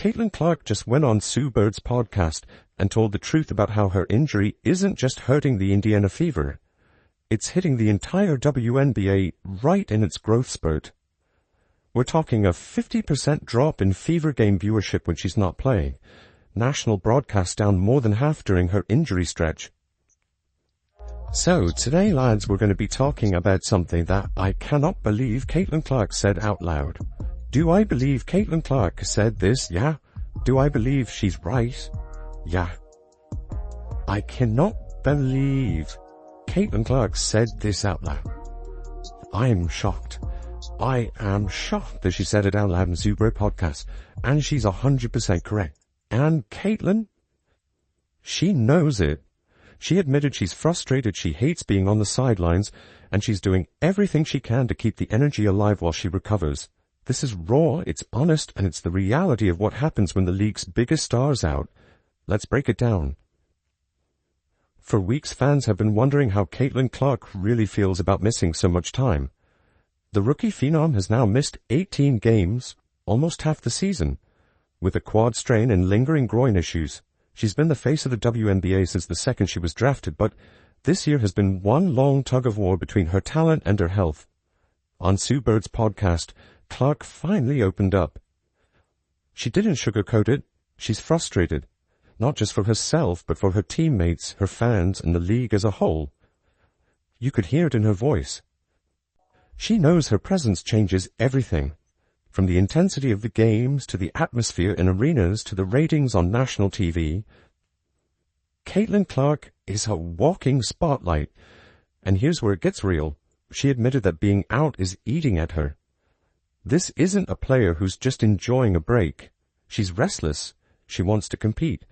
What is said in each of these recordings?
Caitlin Clark just went on Sue Bird's podcast and told the truth about how her injury isn't just hurting the Indiana Fever. It's hitting the entire WNBA right in its growth spurt. We're talking a 50% drop in Fever game viewership when she's not playing. National broadcast down more than half during her injury stretch. So, today, lads, we're going to be talking about something that I cannot believe Caitlin Clark said out loud. Do I believe Caitlin Clark said this? Yeah. Do I believe she's right? Yeah. I cannot believe Caitlin Clark said this out loud. I am shocked. I am shocked that she said it out loud in Zuber podcast, and she's 100% correct. And Caitlin, she knows it. She admitted she's frustrated, she hates being on the sidelines, and she's doing everything she can to keep the energy alive while she recovers. This is raw, it's honest, and it's the reality of what happens when the league's biggest star's out. Let's break it down. For weeks, fans have been wondering how Caitlin Clark really feels about missing so much time. The rookie phenom has now missed 18 games, almost half the season, with a quad strain and lingering groin issues. She's been the face of the WNBA since the second she was drafted, but this year has been one long tug-of-war between her talent and her health. On Sue Bird's podcast, Clark finally opened up. She didn't sugarcoat it. She's frustrated, not just for herself, but for her teammates, her fans, and the league as a whole. You could hear it in her voice. She knows her presence changes everything, from the intensity of the games to the atmosphere in arenas to the ratings on national TV. Caitlin Clark is a walking spotlight, and here's where it gets real. She admitted that being out is eating at her. This isn't a player who's just enjoying a break. She's restless. She wants to compete.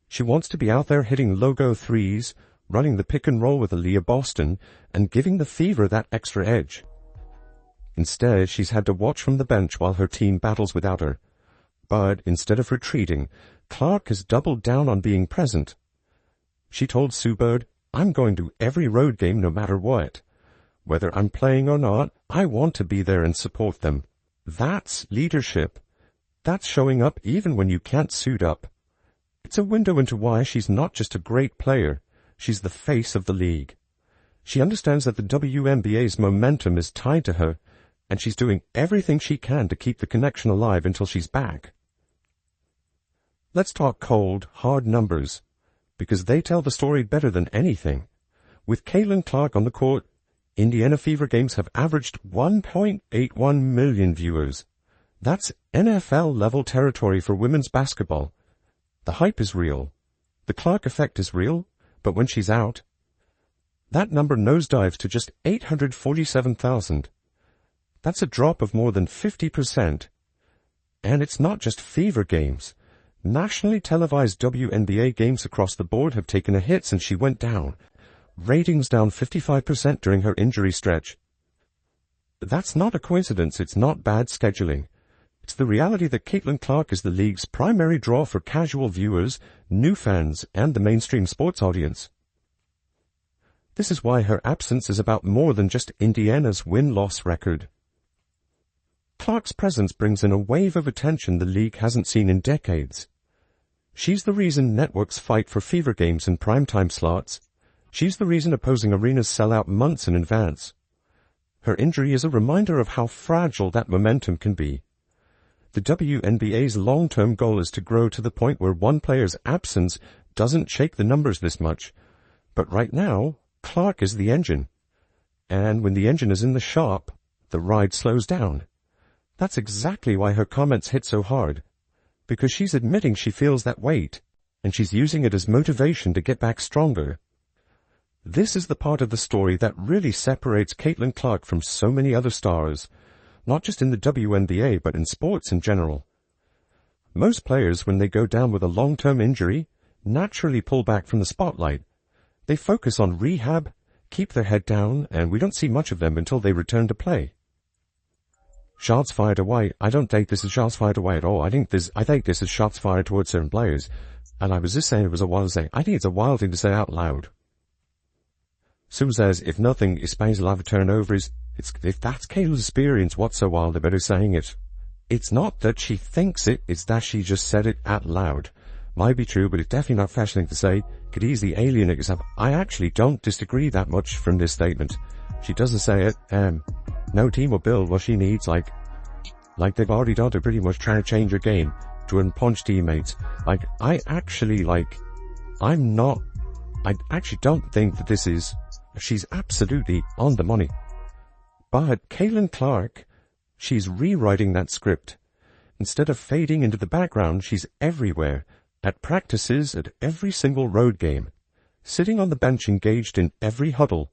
She wants to be out there hitting logo threes, running the pick and roll with Aaliyah Boston, and giving the Fever that extra edge. Instead, she's had to watch from the bench while her team battles without her. But instead of retreating, Clark has doubled down on being present. She told Sue Bird, "I'm going to every road game no matter what. Whether I'm playing or not, I want to be there and support them." That's leadership. That's showing up even when you can't suit up. It's a window into why she's not just a great player. She's the face of the league. She understands that the WNBA's momentum is tied to her, and she's doing everything she can to keep the connection alive until she's back. Let's talk cold, hard numbers, because they tell the story better than anything. With Caitlin Clark on the court, Indiana Fever games have averaged 1.81 million viewers. That's NFL-level territory for women's basketball. The hype is real. The Clark effect is real, but when she's out, that number nosedives to just 847,000. That's a drop of more than 50%. And it's not just Fever games. Nationally televised WNBA games across the board have taken a hit since she went down. Ratings down 55% during her injury stretch. That's not a coincidence. It's not bad scheduling. It's the reality that Caitlin Clark is the league's primary draw for casual viewers, new fans, and the mainstream sports audience. This is why her absence is about more than just Indiana's win-loss record. Clark's presence brings in a wave of attention the league hasn't seen in decades. She's the reason networks fight for Fever games in primetime slots. She's the reason opposing arenas sell out months in advance. Her injury is a reminder of how fragile that momentum can be. The WNBA's long-term goal is to grow to the point where one player's absence doesn't shake the numbers this much. But right now, Clark is the engine. And when the engine is in the shop, the ride slows down. That's exactly why her comments hit so hard. Because she's admitting she feels that weight, and she's using it as motivation to get back stronger. This is the part of the story that really separates Caitlin Clark from so many other stars, not just in the WNBA, but in sports in general. Most players, when they go down with a long-term injury, naturally pull back from the spotlight. They focus on rehab, keep their head down, and we don't see much of them until they return to play. Shots fired away. I don't think this is shots fired away at all. I think this is shots fired towards certain players. And I was just saying it was a wild thing. I think it's a wild thing to say out loud. Sue says, if nothing, Spain's will have a turnover. If that's Caitlin's experience, what's so wild about her saying it? It's not that she thinks it, it's that she just said it out loud. Might be true, but it's definitely not fresh thing to say. Could easily alienate yourself. I actually don't disagree that much from this statement. She doesn't say it. No team will build what she needs, like they've already done to pretty much trying to change her game to punch teammates. I actually don't think that she's absolutely on the money. But Caitlin Clark, she's rewriting that script. Instead of fading into the background, she's everywhere. At practices, at every single road game. Sitting on the bench engaged in every huddle.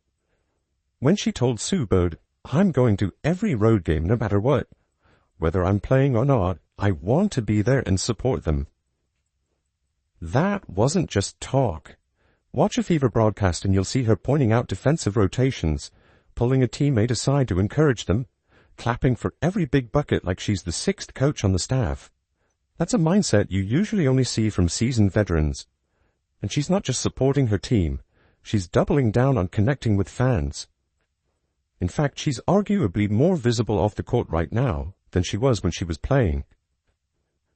When she told Sue Bird, I'm going to every road game no matter what. Whether I'm playing or not, I want to be there and support them. That wasn't just talk. Watch a Fever broadcast and you'll see her pointing out defensive rotations, pulling a teammate aside to encourage them, clapping for every big bucket like she's the sixth coach on the staff. That's a mindset you usually only see from seasoned veterans. And she's not just supporting her team, she's doubling down on connecting with fans. In fact, she's arguably more visible off the court right now than she was when she was playing.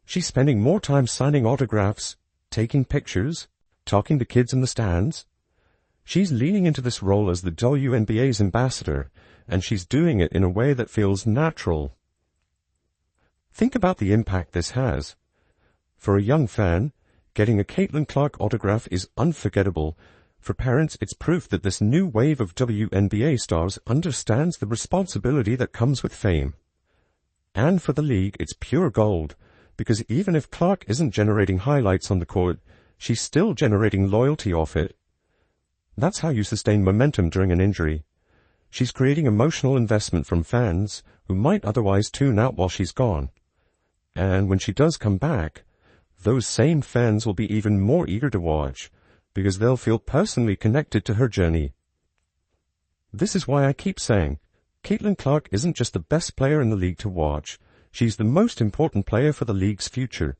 She's spending more time signing autographs, taking pictures, talking to kids in the stands. She's leaning into this role as the WNBA's ambassador, and she's doing it in a way that feels natural. Think about the impact this has. For a young fan, getting a Caitlin Clark autograph is unforgettable. For parents, it's proof that this new wave of WNBA stars understands the responsibility that comes with fame. And for the league, it's pure gold, because even if Clark isn't generating highlights on the court, she's still generating loyalty off it. That's how you sustain momentum during an injury. She's creating emotional investment from fans who might otherwise tune out while she's gone. And when she does come back, those same fans will be even more eager to watch, because they'll feel personally connected to her journey. This is why I keep saying, Caitlin Clark isn't just the best player in the league to watch, she's the most important player for the league's future.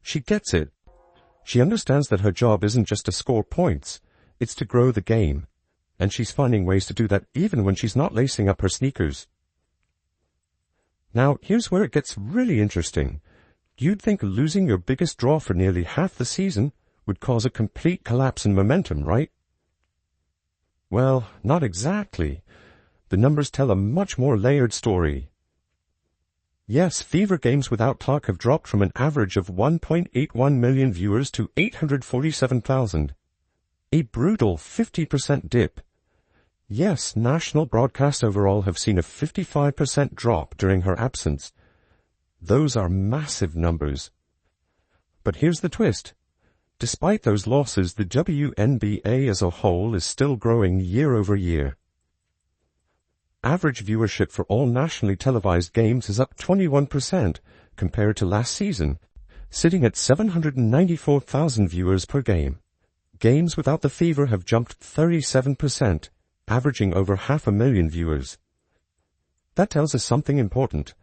She gets it. She understands that her job isn't just to score points, it's to grow the game. And she's finding ways to do that even when she's not lacing up her sneakers. Now, here's where it gets really interesting. You'd think losing your biggest draw for nearly half the season would cause a complete collapse in momentum, right? Well, not exactly. The numbers tell a much more layered story. Yes, Fever games without Clark have dropped from an average of 1.81 million viewers to 847,000. A brutal 50% dip. Yes, national broadcasts overall have seen a 55% drop during her absence. Those are massive numbers. But here's the twist. Despite those losses, the WNBA as a whole is still growing year over year. Average viewership for all nationally televised games is up 21% compared to last season, sitting at 794,000 viewers per game. Games without the Fever have jumped 37%, averaging over 500,000 viewers. That tells us something important.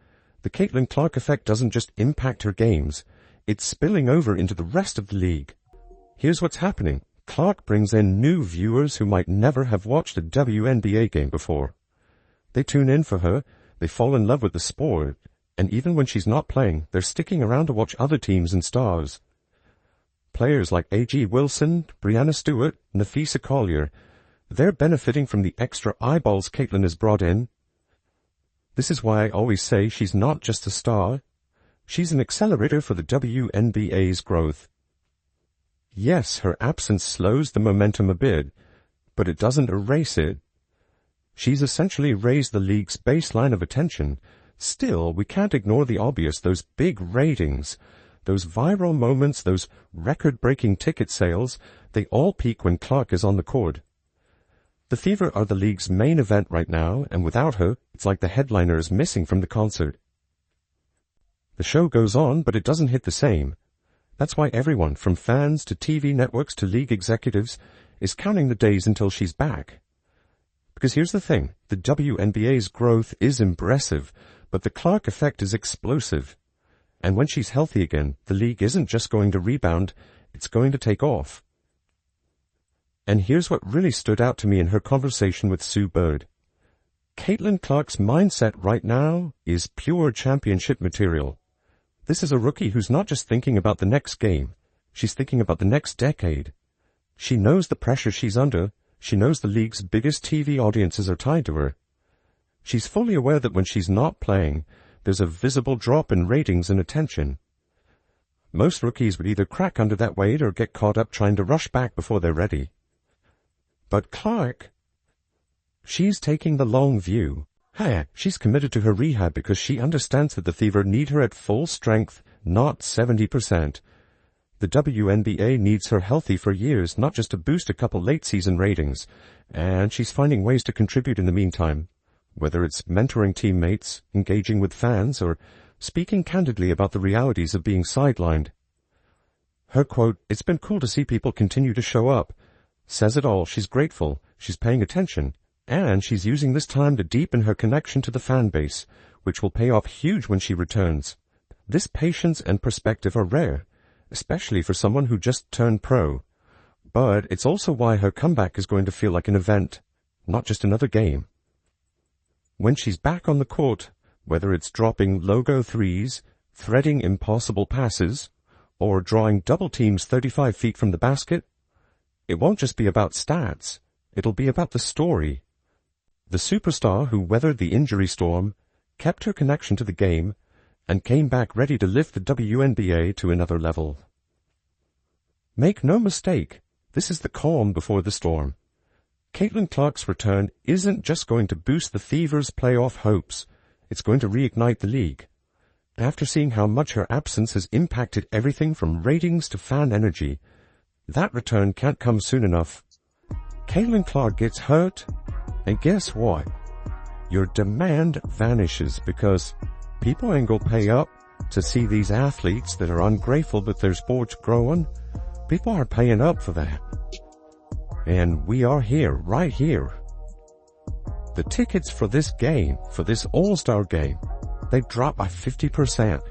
The Caitlin Clark effect doesn't just impact her games, it's spilling over into the rest of the league. Here's what's happening. Clark brings in new viewers who might never have watched a WNBA game before. They tune in for her, they fall in love with the sport, and even when she's not playing, they're sticking around to watch other teams and stars. Players like A.G. Wilson, Brianna Stewart, Nafisa Collier, they're benefiting from the extra eyeballs Caitlin has brought in. This is why I always say she's not just a star. She's an accelerator for the WNBA's growth. Yes, her absence slows the momentum a bit, but it doesn't erase it. She's essentially raised the league's baseline of attention. Still, we can't ignore the obvious, those big ratings. Those viral moments, those record-breaking ticket sales, they all peak when Clark is on the court. The Fever are the league's main event right now, and without her, it's like the headliner is missing from the concert. The show goes on, but it doesn't hit the same. That's why everyone, from fans to TV networks to league executives, is counting the days until she's back. Because here's the thing, the WNBA's growth is impressive, but the Clark effect is explosive. And when she's healthy again, the league isn't just going to rebound, it's going to take off. And here's what really stood out to me in her conversation with Sue Bird. Caitlin Clark's mindset right now is pure championship material. This is a rookie who's not just thinking about the next game. She's thinking about the next decade. She knows the pressure she's under. She knows the league's biggest TV audiences are tied to her. She's fully aware that when she's not playing, there's a visible drop in ratings and attention. Most rookies would either crack under that weight or get caught up trying to rush back before they're ready. But Clark, she's taking the long view. She's committed to her rehab because she understands that the Fever need her at full strength, not 70%. The WNBA needs her healthy for years, not just to boost a couple late-season ratings. And she's finding ways to contribute in the meantime, whether it's mentoring teammates, engaging with fans, or speaking candidly about the realities of being sidelined. Her quote, "It's been cool to see people continue to show up," says it all. She's grateful, she's paying attention, and she's using this time to deepen her connection to the fan base, which will pay off huge when she returns. This patience and perspective are rare, especially for someone who just turned pro. But it's also why her comeback is going to feel like an event, not just another game. When she's back on the court, whether it's dropping logo threes, threading impossible passes, or drawing double teams 35 feet from the basket, it won't just be about stats. It'll be about the story. The superstar who weathered the injury storm, kept her connection to the game, and came back ready to lift the WNBA to another level. Make no mistake, this is the calm before the storm. Caitlin Clark's return isn't just going to boost the Fever's playoff hopes. It's going to reignite the league. After seeing how much her absence has impacted everything from ratings to fan energy, that return can't come soon enough. Caitlin Clark gets hurt, and guess what? Your demand vanishes because people ain't gonna pay up to see these athletes that are ungrateful that their sport's growing. People are paying up for that. And we are here, right here. The tickets for this game, for this All-Star game, they dropped by 50%.